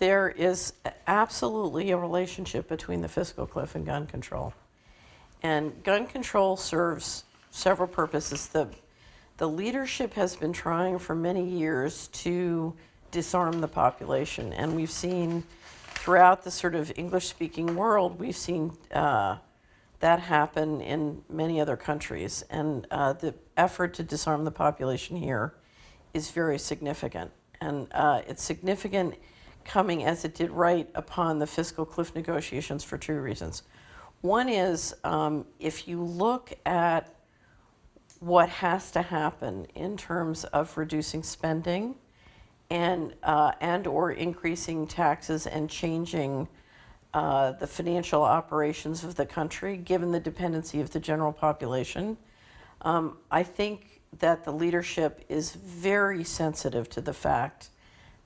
there is absolutely a relationship between the fiscal cliff and gun control. And gun control serves several purposes. The leadership has been trying for many years to disarm the population. And we've seen throughout the sort of English-speaking world, we've seen that happen in many other countries. And the effort to disarm the population here is very significant. And it's significant coming as it did right upon the fiscal cliff negotiations for two reasons. One is if you look at what has to happen in terms of reducing spending and or increasing taxes and changing the financial operations of the country, given the dependency of the general population, I think that the leadership is very sensitive to the fact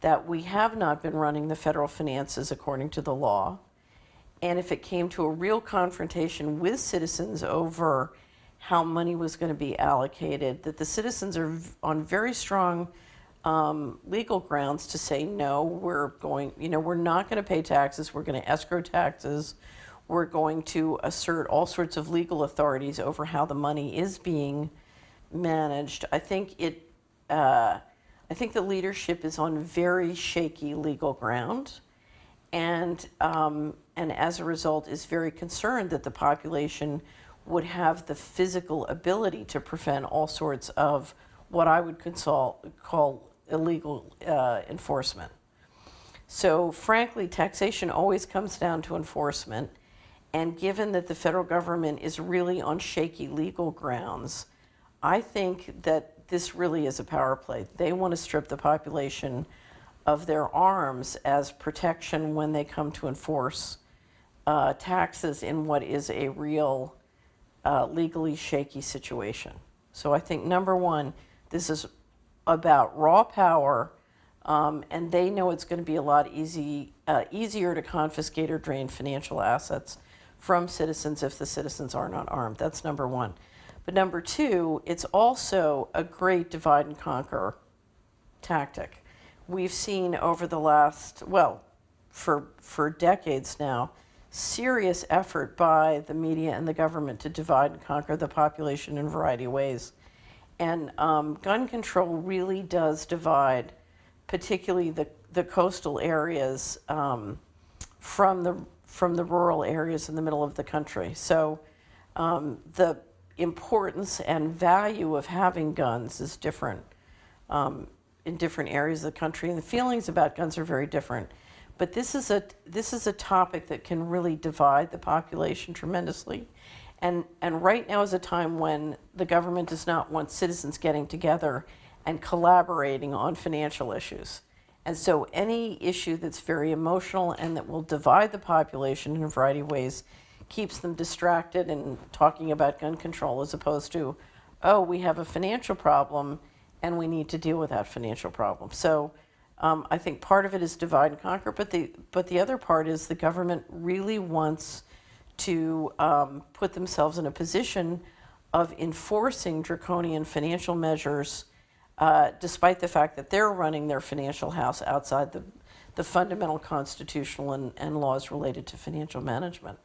that we have not been running the federal finances according to the law. And if it came to a real confrontation with citizens over how money was going to be allocated, that the citizens are on very strong legal grounds to say, no, we're not going to pay taxes, we're going to escrow taxes, we're going to assert all sorts of legal authorities over how the money is being managed. I think the leadership is on very shaky legal ground, and as a result is very concerned that the population would have the physical ability to prevent all sorts of what I would call illegal enforcement. So frankly, taxation always comes down to enforcement, and given that the federal government is really on shaky legal grounds, I think that this really is a power play. They want to strip the population of their arms as protection when they come to enforce taxes in what is a real legally shaky situation. So I think, number one, this is about raw power, and they know it's going to be a lot easier to confiscate or drain financial assets from citizens if the citizens are not armed. That's number one. But number two, it's also a great divide and conquer tactic. We've seen over the last, for decades now, serious effort by the media and the government to divide and conquer the population in a variety of ways. And gun control really does divide, particularly the coastal areas from the rural areas in the middle of the country. So the importance and value of having guns is different in different areas of the country, and the feelings about guns are very different. But this is a topic that can really divide the population tremendously. And right now is a time when the government does not want citizens getting together and collaborating on financial issues. And so any issue that's very emotional and that will divide the population in a variety of ways keeps them distracted and talking about gun control, as opposed to, oh, we have a financial problem and we need to deal with that financial problem. So I think part of it is divide and conquer, but the other part is the government really wants to put themselves in a position of enforcing draconian financial measures, despite the fact that they're running their financial house outside the fundamental constitutional and laws related to financial management.